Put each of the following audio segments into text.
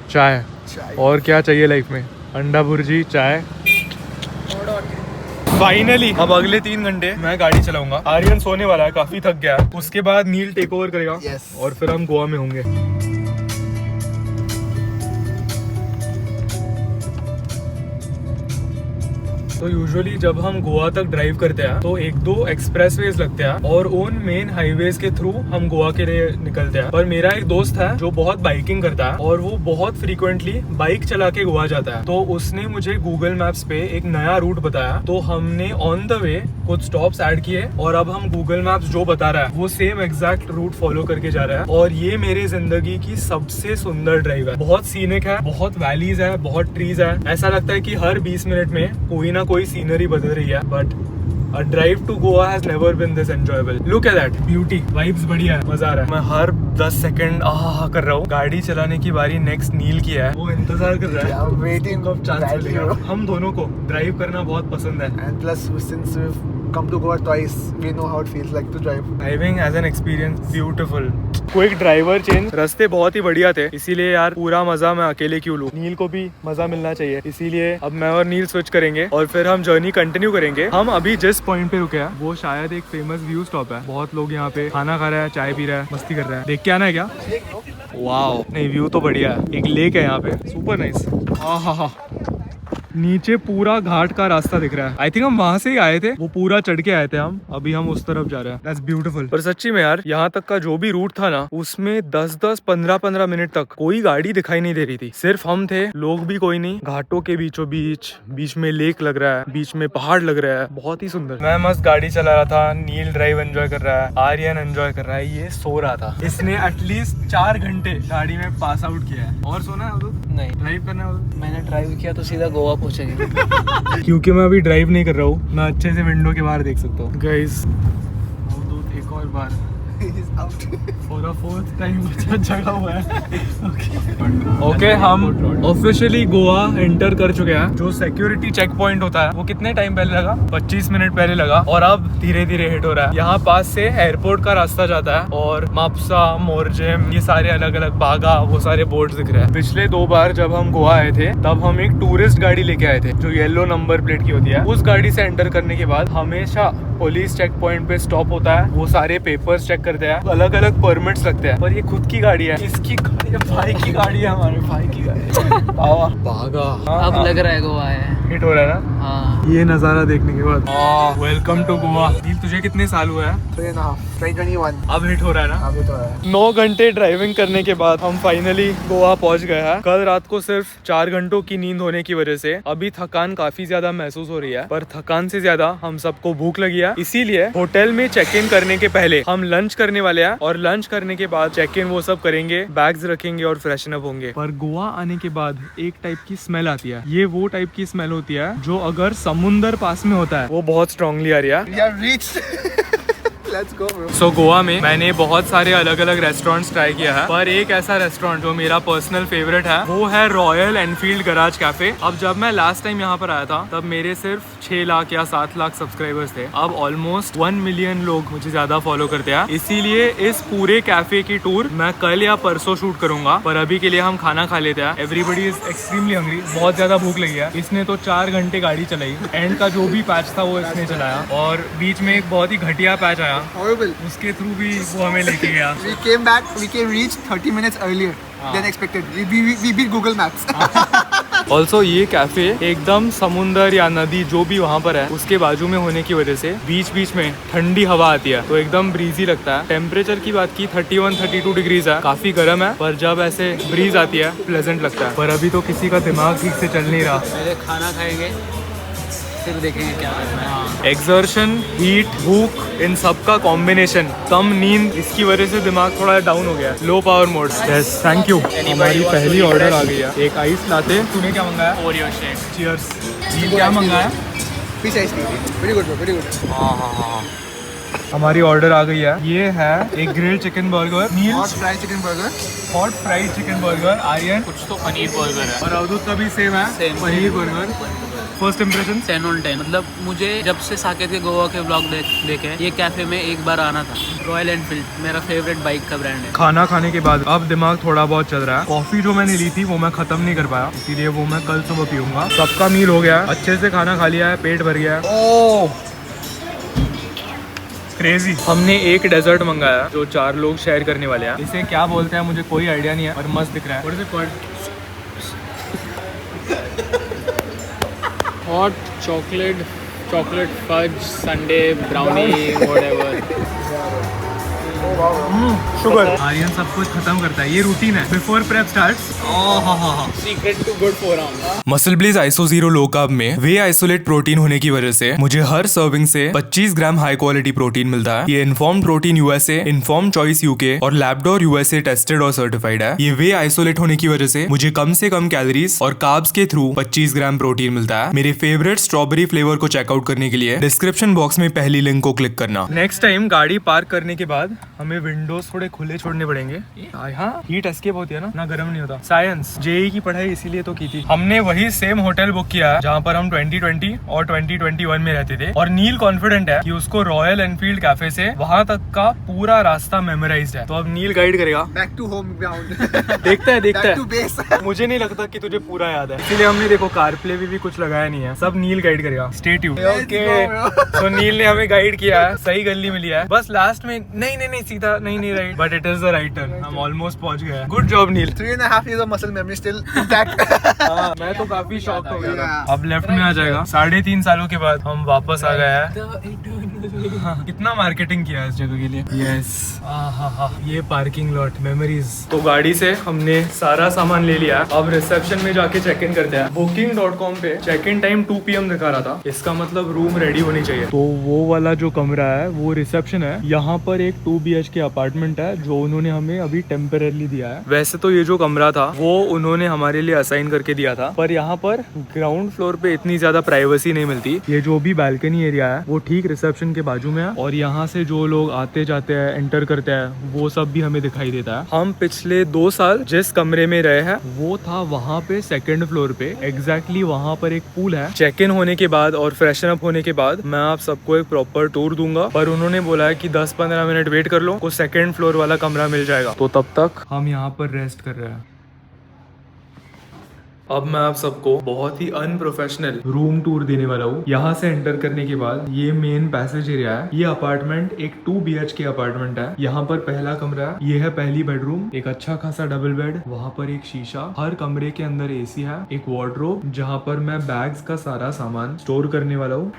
चाय। और क्या चाहिए लाइफ में, अंडा भुर्जी, चाय। फाइनली अब अगले 3 घंटे मैं गाड़ी चलाऊंगा। आर्यन सोने वाला है, काफी थक गया है। उसके बाद नील टेक ओवर करेगा और फिर हम गोवा में होंगे। तो यूजुअली जब हम गोवा तक ड्राइव करते हैं तो 1-2 एक्सप्रेसवेज लगते हैं और उन मेन हाईवेज के थ्रू हम गोवा के लिए निकलते हैं। पर मेरा एक दोस्त है जो बहुत बाइकिंग करता है और वो बहुत फ्रीक्वेंटली बाइक चला के गोवा जाता है। तो उसने मुझे गूगल मैप्स पे एक नया रूट बताया, तो हमने ऑन द वे कुछ स्टॉप्स ऐड किए और अब हम गूगल मैप्स जो बता रहा है वो सेम एग्जैक्ट रूट फॉलो करके जा रहा है। और ये मेरे जिंदगी की सबसे सुंदर ड्राइव है। बहुत सीनिक है, बहुत वैलीज है, बहुत ट्रीज है। ऐसा लगता है कि हर 20 मिनट में कोई ना कोई सीनरी बदल रही है। But a drive to Goa has never been this enjoyable. Look at that beauty, vibes बढ़िया है, मजा आ रहा है। मैं हर 10 सेकंड आहा कर रहा हूँ। गाड़ी चलाने की बारी नेक्स्ट नील की है, वो इंतजार कर रहा है। वेटिंग कब चांस मिलेगा। हम दोनों को ड्राइव करना बहुत पसंद है। And plus since we've come to Goa twice, we know how it feels like to drive. Driving as an experience, beautiful. Quick driver change. रास्ते बहुत ही बढ़िया थे, इसीलिए यार पूरा मजा मैं अकेले क्यों लूं। नील को भी मजा मिलना चाहिए, इसीलिए अब मैं और नील स्विच करेंगे और फिर हम जर्नी कंटिन्यू करेंगे। हम अभी जिस पॉइंट पे रुके हैं वो शायद एक फेमस व्यू स्टॉप है। बहुत लोग यहाँ पे खाना खा रहे हैं, चाय पी रहे हैं, मस्ती कर रहे हैं। देख के आना है क्या? वाओ, नहीं व्यू तो बढ़िया है। एक लेक है यहाँ पे, सुपर नाइस। हाँ, नीचे पूरा घाट का रास्ता दिख रहा है। आई थिंक हम वहां से ही आए थे, वो पूरा चढ़ के आए थे हम। अभी हम उस तरफ जा रहे हैं। That's beautiful. पर सच्ची में यार यहाँ तक का जो भी रूट था ना, उसमें 10-10, 15-15 मिनट तक कोई गाड़ी दिखाई नहीं दे रही थी। सिर्फ हम थे, लोग भी कोई नहीं। घाटों के बीचों बीच, बीच में लेक लग रहा है, बीच में पहाड़ लग रहा है, बहुत ही सुंदर। मैं मस्त गाड़ी चला रहा था, नील ड्राइव एंजॉय कर रहा है, आर्यन एंजॉय कर रहा है, ये सो रहा था। इसने एटलीस्ट 4 घंटे गाड़ी में पास आउट किया है। और सोना है नहीं, ड्राइव करना है। मैंने ड्राइव किया तो सीधा गोवा पहुंचेंगे। क्योंकि मैं अभी ड्राइव नहीं कर रहा हूँ, मैं अच्छे से विंडो के बाहर देख सकता हूँ। गाइस एक और बार फॉर अ 4th टाइम जगह हुआ है। ओके, हम ऑफिशियली गोवा एंटर कर चुके हैं। जो सिक्योरिटी चेक पॉइंट होता है वो कितने टाइम पहले लगा? 25 मिनट पहले लगा और अब धीरे धीरे हिट हो रहा है। यहाँ पास से एयरपोर्ट का रास्ता जाता है और मापुसा, मोरजेम, ये सारे अलग अलग, बागा, वो सारे बोर्ड दिख रहे हैं। पिछले 2 बार जब हम गोवा आए थे तब हम एक टूरिस्ट गाड़ी लेके आए थे जो येलो नंबर प्लेट की होती है। उस गाड़ी से एंटर करने के बाद हमेशा पुलिस चेक पॉइंट पे स्टॉप होता है, वो सारे पेपर्स चेक करते हैं, अलग अलग परमिट्स लगते हैं। पर ये खुद की गाड़ी है, इसकी गाड़ी, भाई की गाड़ी है, हमारे भाई की गाड़ी। भागा अब लग रहा है गोवा है, हिट हो रहा है ना। हाँ, ये नजारा देखने के बाद वेलकम टू गोवा। तुझे कितने साल हुआ है? 2021। अब हिट हो रहा है ना। अभी तो है। 9 घंटे ड्राइविंग करने के बाद हम फाइनली गोवा पहुंच गए हैं। कल रात को सिर्फ 4 घंटों की नींद होने की वजह से अभी थकान काफी ज्यादा महसूस हो रही है, पर थकान से ज्यादा हम सबको भूख लगी है। इसीलिए होटल में चेक इन करने के पहले हम लंच करने वाले हैं और लंच करने के बाद चेक इन वो सब करेंगे, बैग्स रखेंगे और फ्रेशन अप होंगे। पर गोवा आने के बाद एक टाइप की स्मेल आती है। ये वो टाइप की स्मेल होती है जो अगर समुंदर पास में होता है वो बहुत स्ट्रांगली आ रही है। We have reached. Let's go, bro. सो गोवा में मैंने बहुत सारे अलग अलग रेस्टोरेंट्स ट्राई किया है, पर एक ऐसा रेस्टोरेंट जो मेरा पर्सनल फेवरेट है वो है रॉयल एनफील्ड गराज कैफे। अब जब मैं लास्ट टाइम यहाँ पर आया था तब मेरे सिर्फ 6 लाख या 7 लाख सब्सक्राइबर्स थे। अब ऑलमोस्ट 1 मिलियन लोग मुझे ज्यादा फॉलो करते हैं। इसीलिए इस पूरे कैफे की टूर मैं कल या परसों शूट करूंगा, पर अभी के लिए हम खाना खा लेते हैं। एवरीबडी इज एक्सट्रीमली हंग्री, बहुत ज्यादा भूख लगी है। इसने तो 4 घंटे गाड़ी चलाई, एंड का जो भी पैच था वो इसने चलाया और बीच में एक बहुत ही घटिया पैच आया, Horrible. उसके थ्रू भी वो हमें लेके गया। We came back. We came reached 30 minutes earlier than expected. We beat Google Maps. Also ये कैफे एकदम समुंदर या नदी जो भी वहाँ पर है उसके बाजू में होने की वजह से बीच बीच में ठंडी हवा आती है, तो एकदम ब्रीजी लगता है। टेम्परेचर की बात की 31-32 डिग्रीज है, काफी गर्म है, पर जब ऐसे ब्रीज आती है प्लेजेंट लगता है। पर अभी तो किसी का दिमाग ठीक से चल नहीं रहा। पहले खाना खाएंगे फिर देखेंगे क्या करना है। एक्सर्शन, हीट, भूख, इन सब का कॉम्बिनेशन, कम नींद, इसकी वजह से दिमाग थोड़ा डाउन हो गया, low power mode. Yes, thank you. हमारी पहली ऑर्डर आ गई है, एक आइस लाते। तूने क्या मंगाया? Oreo shake. चीयर्स। क्या मंगाया? Fish ice cream. Pretty good, bro. Pretty good. हाँ। हमारी ऑर्डर आ गई है। ये है एक grilled chicken burger, Neel hot fried chicken burger, hot fried chicken burger, Aryan कुछ तो पनीर बर्गर है और अवधूत का भी सेम है, Same. Paneer burger. First impression 10 on 10। मतलब मुझे जब से साकेत के गोवा के व्लॉग देखे ये कैफे में एक बार आना था। रॉयल एनफील्ड मेरा फेवरेट बाइक का ब्रांड है। खाना खाने के बाद अब दिमाग थोड़ा बहुत चल रहा है। कॉफी जो मैंने ली थी वो मैं खत्म नहीं कर पाया, इसीलिए वो मैं कल सुबह पीऊंगा। सबका मील हो गया, अच्छे से खाना खा लिया है, पेट भर गया है। ओह क्रेजी। हमने एक डेजर्ट मंगाया जो 4 लोग शेयर करने वाले हैं। इसे क्या बोलते हैं मुझे कोई आइडिया नहीं है, पर मस्त दिख रहा है। What is it called? Hot chocolate fudge sundae brownie whatever. Sugar. Aryan सब कुछ खत्म करता है, ये रूटीन है before prep starts. Secret to good forearm. MuscleBlaze iso 0 low carb में वे आइसोलेट प्रोटीन होने की वजह से मुझे हर सर्विंग से 25 ग्राम हाई क्वालिटी प्रोटीन मिलता है। ये inform protein USA, inform choice UK और लैब्डोर यूएसए टेस्टेड और सर्टिफाइड है। ये वे आइसोलेट होने की वजह से मुझे कम से कम कैलोरीज और कार्ब्स के थ्रू 25 ग्राम प्रोटीन मिलता है। मेरे फेवरेट स्ट्रॉबेरी फ्लेवर को चेकआउट करने के लिए डिस्क्रिप्शन बॉक्स में पहली लिंक को क्लिक करना। नेक्स्ट टाइम गाड़ी पार्क करने के बाद हमें विंडोज थोड़े खुले छोड़ने पड़ेंगे। हाँ, हीट एस्केप होती है ना गर्म नहीं होता। साइंस जेई की पढ़ाई इसीलिए तो की थी। हमने वही सेम होटल बुक किया है जहाँ पर हम 2020 और 2021 में रहते थे, और नील कॉन्फिडेंट है कि उसको रॉयल एनफील्ड कैफे से वहाँ तक का पूरा रास्ता मेमोराइज्ड है। तो अब नील गाइड करेगा। Back to home ground. देखता है बैक टू बेस। मुझे नहीं लगता कि तुझे पूरा याद है, इसीलिए हमने देखो कार प्ले भी कुछ लगाया नहीं है, सब नील गाइड करेगा। Stay tuned. ओके, तो नील ने हमें गाइड किया है, सही गली में लिया है। बस लास्ट में नहीं सीधा नहीं right, but it is the right turn. हम ऑलमोस्ट पहुंच गए। Good job Neel. 3.5 years of muscle memory still intact. मैं तो काफी शॉक हो गया था। अब लेफ्ट में आ जाएगा। 3.5 सालों के बाद हम वापस आ गए हैं। हाँ, कितना मार्केटिंग किया है इस जगह के लिए। यस, ये पार्किंग लॉट मेमोरीज। तो गाड़ी से हमने सारा सामान ले लिया। अब रिसेप्शन में जाके चेक इन करते हैं। Booking.com पे चेक इन टाइम 2 PM दिखा रहा था, इसका मतलब रूम रेडी होनी चाहिए। तो वो वाला जो कमरा है वो रिसेप्शन है। यहाँ पर एक 2 BHK अपार्टमेंट है जो उन्होंने हमें अभी टेम्परेरी दिया है। वैसे तो ये जो कमरा था वो उन्होंने हमारे लिए असाइन करके दिया था, पर यहाँ पर ग्राउंड फ्लोर पे इतनी ज्यादा प्राइवेसी नहीं मिलती। ये जो भी बालकनी एरिया है वो ठीक रिसेप्शन के बाजू में है, और यहाँ से जो लोग आते जाते हैं, एंटर करते हैं, वो सब भी हमें दिखाई देता है। हम पिछले 2 साल जिस कमरे में रहे हैं वो था वहाँ पे 2nd फ्लोर पे, एग्जैक्टली वहाँ पर एक पूल है। चेक इन होने के बाद और फ्रेशन अप होने के बाद मैं आप सबको एक प्रॉपर टूर दूंगा, पर उन्होंने बोला है कि 10-15 मिनट वेट कर लो, को 2nd फ्लोर वाला कमरा मिल जाएगा। तो तब तक हम यहाँ पर रेस्ट कर रहे हैं। अब मैं आप सबको बहुत ही अनप्रोफेशनल रूम टूर देने वाला हूँ। यहाँ से एंटर करने के बाद ये मेन पैसेज एरिया है। ये अपार्टमेंट एक 2 BHK अपार्टमेंट है। यहाँ पर पहला कमरा है, ये है पहली बेडरूम, एक अच्छा खासा डबल बेड, वहाँ पर एक शीशा, हर कमरे के अंदर AC है, एक वार्डरोब जहाँ पर मैं बैग्स का सारा सामान स्टोर करने वाला हूँ।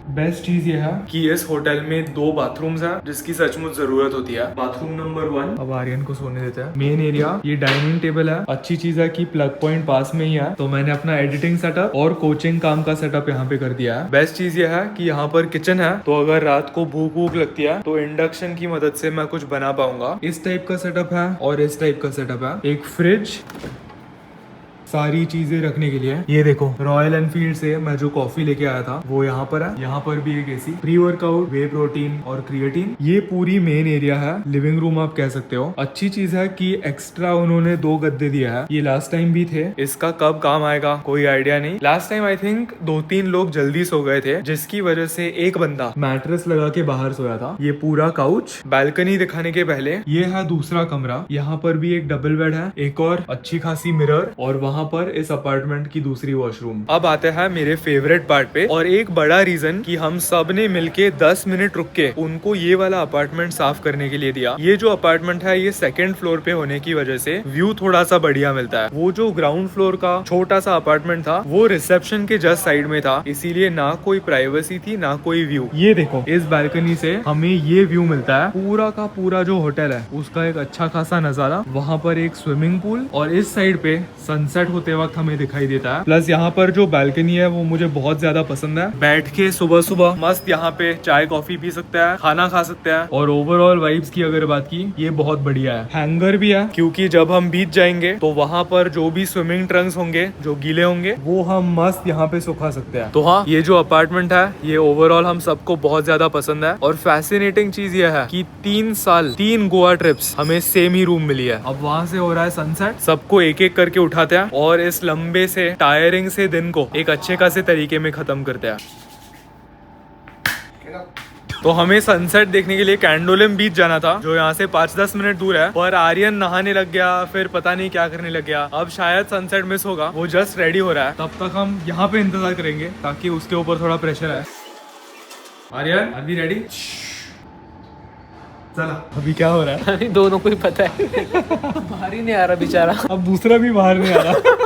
बेस्ट चीज ये है कि इस होटल में 2 बाथरूम्स हैं जिसकी सचमुच जरूरत होती है। बाथरूम नंबर 1 अब आर्यन को सोने देते हैं। मेन एरिया ये डाइनिंग टेबल है। अच्छी चीज है कि प्लग पॉइंट पास में ही है, तो मैंने अपना एडिटिंग सेटअप और कोचिंग काम का सेटअप यहाँ पे कर दिया है। बेस्ट चीज ये है कि यहाँ पर किचन है, तो अगर रात को भूख लगती है तो इंडक्शन की मदद से मैं कुछ बना पाऊंगा। इस टाइप का सेटअप है और इस टाइप का सेटअप है। एक फ्रिज, सारी चीजें रखने के लिए। ये देखो रॉयल एनफील्ड से मैं जो कॉफी लेके आया था वो यहाँ पर है। यहाँ पर भी एक AC, प्री वर्कआउट, वे प्रोटीन और क्रिएटिन। ये पूरी मेन एरिया है, लिविंग रूम आप कह सकते हो। अच्छी चीज है कि एक्स्ट्रा उन्होंने 2 गद्दे दिया है। ये लास्ट टाइम भी थे, इसका कब काम आएगा कोई आइडिया नहीं। लास्ट टाइम आई थिंक 2-3 लोग जल्दी सो गए थे, जिसकी वजह से एक बंदा मैट्रेस लगा के बाहर सोया था। ये पूरा काउच। बालकनी दिखाने के पहले ये है दूसरा कमरा। यहाँ पर भी एक डबल बेड है, एक और अच्छी खासी मिरर, और वहाँ पर इस अपार्टमेंट की दूसरी वॉशरूम। अब आते हैं मेरे फेवरेट पार्ट पे, और एक बड़ा रीजन कि हम सब ने मिलके 10 मिनट रुक के उनको ये वाला अपार्टमेंट साफ करने के लिए दिया। ये जो अपार्टमेंट है ये 2nd फ्लोर पे होने की वजह से व्यू थोड़ा सा बढ़िया मिलता है। वो जो ग्राउंड फ्लोर का छोटा सा अपार्टमेंट था वो रिसेप्शन के जस्ट साइड में था, इसीलिए ना कोई प्राइवेसी थी ना कोई व्यू। ये देखो इस बालकनी से हमें ये व्यू मिलता है। पूरा का पूरा जो होटल है उसका एक अच्छा खासा नजारा, वहाँ पर एक स्विमिंग पूल, और इस साइड पे सनसेट सनसेट होते वक्त हमें दिखाई देता है। प्लस यहाँ पर जो बालकनी है वो मुझे बहुत ज्यादा पसंद है। बैठ के सुबह सुबह मस्त यहाँ पे चाय कॉफी पी सकते हैं, खाना खा सकते हैं। और ओवरऑल वाइब्स की अगर बात की, ये बहुत बढ़िया है। हैंगर भी है क्योंकि जब हम बीच जाएंगे तो वहाँ पर जो भी स्विमिंग ट्रंक्स होंगे जो गीले होंगे वो हम मस्त यहाँ पे सुखा सकते हैं। तो हाँ, ये जो अपार्टमेंट है ये ओवरऑल हम सबको बहुत ज्यादा पसंद है। और फैसिनेटिंग चीज ये है कि 3 साल 3 गोवा ट्रिप्स हमें सेम ही रूम मिली है। अब वहाँ से हो रहा है सनसेट, सबको एक एक करके उठाते हैं और इस लंबे से टायरिंग से दिन को एक अच्छे खासे तरीके में खत्म करते हैं। तो हमें सनसेट देखने के लिए कैंडोलिम बीच जाना था जो यहाँ से 5-10 मिनट दूर है, पर आर्यन नहाने लग गया, फिर पता नहीं क्या करने लग गया। अब शायद सनसेट मिस होगा, वो जस्ट रेडी हो रहा है। तब तक हम यहाँ पे इंतजार करेंगे ताकि उसके ऊपर थोड़ा प्रेशर है। Aryan, are we ready? चला, अभी क्या हो रहा है? अभी दोनों को ही पता है। बाहर ही नहीं आ रहा बेचारा। अब दूसरा भी बाहर नहीं आ रहा।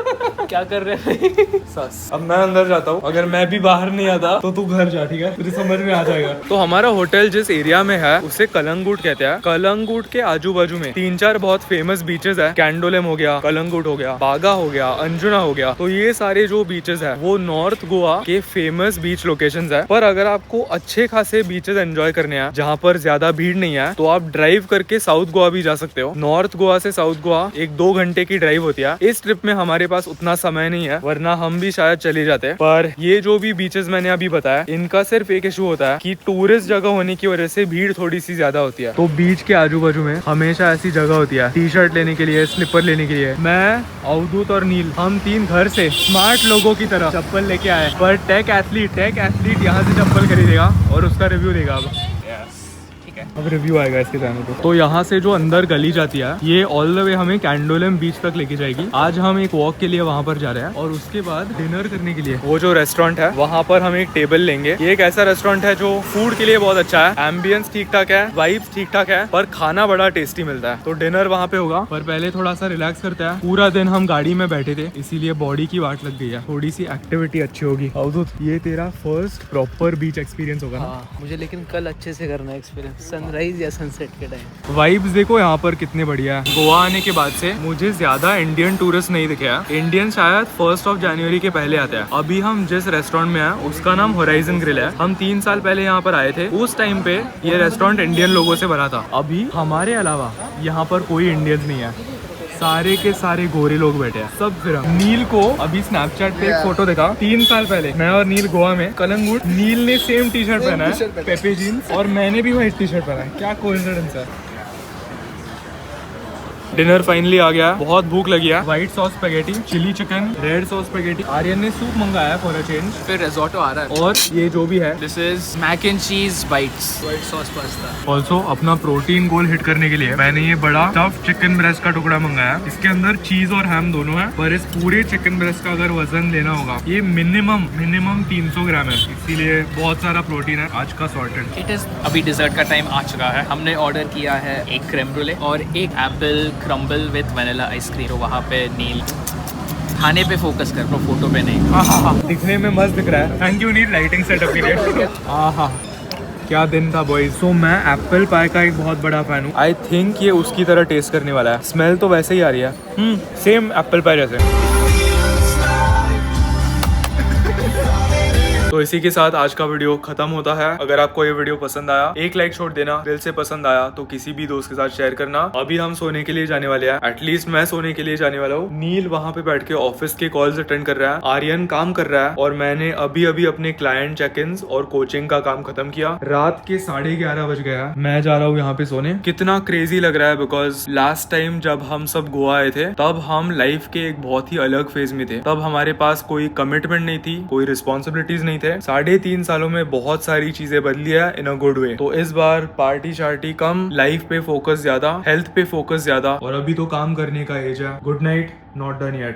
क्या कर रहे हैं? सस। अब मैं अंदर जाता हूँ, अगर मैं भी बाहर नहीं आता तो तू घर जा, ठीक है? तुझे समझ में आ जाएगा। तो हमारा होटल जिस एरिया में है उसे कलंगुट कहते हैं। कलंगुट के आजू बाजू में 3-4 बहुत फेमस बीचेस है। कैंडोलिम हो गया, कलंगुट हो गया, बागा हो गया, अंजुना हो गया। तो ये सारे जो बीचेस है वो नॉर्थ गोवा के फेमस बीच लोकेशंस है। पर अगर आपको अच्छे खासे बीचेस एंजॉय करने हैं जहाँ पर ज्यादा भीड़ नहीं है तो आप ड्राइव करके साउथ गोवा भी जा सकते हो। नॉर्थ गोवा से साउथ गोवा 1-2 घंटे की ड्राइव होती है। इस ट्रिप में हमारे पास उतना समय नहीं है, वरना हम भी शायद चले जाते हैं। पर ये जो भी बीचेस मैंने अभी बताया इनका सिर्फ एक इशू होता है कि टूरिस्ट जगह होने की वजह से भीड़ थोड़ी सी ज्यादा होती है। तो बीच के आजू बाजू में हमेशा ऐसी जगह होती है टी शर्ट लेने के लिए, स्लीपर लेने के लिए। मैं, अवधूत और नील हम 3 घर से स्मार्ट लोगों की तरह चप्पल लेके आए, पर टेक एथलीट यहाँ से चप्पल खरीदेगा और उसका रिव्यू देगा। अब रिव्यू आएगा इसके चैनल पे। तो यहाँ से जो अंदर गली जाती है ये ऑल द वे हमें कैंडोलिम बीच तक लेके जाएगी। आज हम एक वॉक के लिए वहाँ पर जा रहे हैं और उसके बाद डिनर करने के लिए वो जो रेस्टोरेंट है वहाँ पर हम एक टेबल लेंगे। ये एक ऐसा रेस्टोरेंट है जो फूड के लिए बहुत अच्छा है, एम्बियंस ठीक ठाक है, वाइब्स ठीक ठाक है, पर खाना बड़ा टेस्टी मिलता है। तो डिनर वहाँ पे होगा, पर पहले थोड़ा सा रिलैक्स करते हैं। पूरा दिन हम गाड़ी में बैठे थे इसीलिए बॉडी की वाट लग गई है, थोड़ी सी एक्टिविटी अच्छी होगी। अवधूत, ये तेरा फर्स्ट प्रॉपर बीच एक्सपीरियंस होगा ना? हाँ, मुझे लेकिन कल अच्छे से करना है एक्सपीरियंस, सनराइज या सनसेट के टाइम। वाइब्स देखो यहाँ पर कितने बढ़िया है। गोवा आने के बाद से मुझे ज्यादा इंडियन टूरिस्ट नहीं दिखे हैं। इंडियन शायद 1 जनवरी के पहले आते हैं। अभी हम जिस रेस्टोरेंट में हैं उसका नाम होराइजन ग्रिल है। हम 3 साल पहले यहाँ पर आए थे, उस टाइम पे ये रेस्टोरेंट इंडियन लोगों से भरा था। अभी हमारे अलावा यहाँ पर कोई इंडियन नहीं है, सारे के सारे गोरे लोग बैठे हैं सब। फिर नील को अभी स्नैपचैट पे एक फोटो देखा 3 साल पहले, मैं और नील गोवा में कलंगुट। नील ने सेम टी शर्ट पहना है, पेपे जीन्स, और मैंने भी व्हाइट टी शर्ट पहना है। क्या कोइंसिडेंस है। डिनर फाइनली आ गया, बहुत भूख लगी है। White sauce spaghetti, chilli chicken, red sauce spaghetti. Aryan ने सूप मंगाया फॉर अ चेंज, फिर रिजोटो आ रहा है और ये जो भी है this is mac and cheese bites, white sauce pasta. Also अपना प्रोटीन गोल हिट करने के लिए मैंने ये बड़ा स्टफ्ड चिकन ब्रेस्ट का टुकड़ा मंगाया। इसके अंदर चीज और हैम दोनों है, पर इस पूरे चिकन ब्रेस्ट का अगर वजन लेना होगा ये मिनिमम 300 ग्राम है, इसीलिए बहुत सारा प्रोटीन है। आज का सॉर्टेड। इट इज अभी डिजर्ट का टाइम आ चुका है। हमने ऑर्डर किया है एक क्रेम ब्रूले और एक Apple crumble with vanilla ice cream. तो वहाँ पे नील खाने पे फोकस कर रहा, फोटो पे नहीं। दिखने में मस्त दिख रहा है। Thank you Neel lighting setup के लिए। आहा, क्या दिन था बॉयज। तो मैं एप्पल पाई का एक बहुत बड़ा फैन हूँ। आई थिंक ये उसकी तरह टेस्ट करने वाला है। स्मेल तो वैसे ही आ रही है, सेम एप्पल पाई जैसे। तो इसी के साथ आज का वीडियो खत्म होता है। अगर आपको ये वीडियो पसंद आया एक लाइक छोड़ देना, दिल से पसंद आया तो किसी भी दोस्त के साथ शेयर करना। अभी हम सोने के लिए जाने वाले हैं, एटलीस्ट मैं सोने के लिए जाने वाला हूँ। नील वहाँ पे बैठ के ऑफिस के कॉल्स अटेंड कर रहा है, आर्यन काम कर रहा है, और मैंने अभी अभी अपने क्लाइंट चेक-इन्स और कोचिंग का काम खत्म किया। रात के 11:30 बज गया, मैं जा रहा हूँ यहाँ पे सोने। कितना क्रेजी लग रहा है, बिकॉज लास्ट टाइम जब हम सब गोवा आए थे तब हम लाइफ के एक बहुत ही अलग फेज में थे। तब हमारे पास कोई कमिटमेंट नहीं थी, कोई रिस्पॉन्सिबिलिटीज नहीं थे। 3.5 सालों में बहुत सारी चीजें बदली है इन अ गुड वे। तो इस बार पार्टी शार्टी कम, लाइफ पे फोकस ज्यादा, हेल्थ पे फोकस ज्यादा, और अभी तो काम करने का एज है। Good night, not done yet.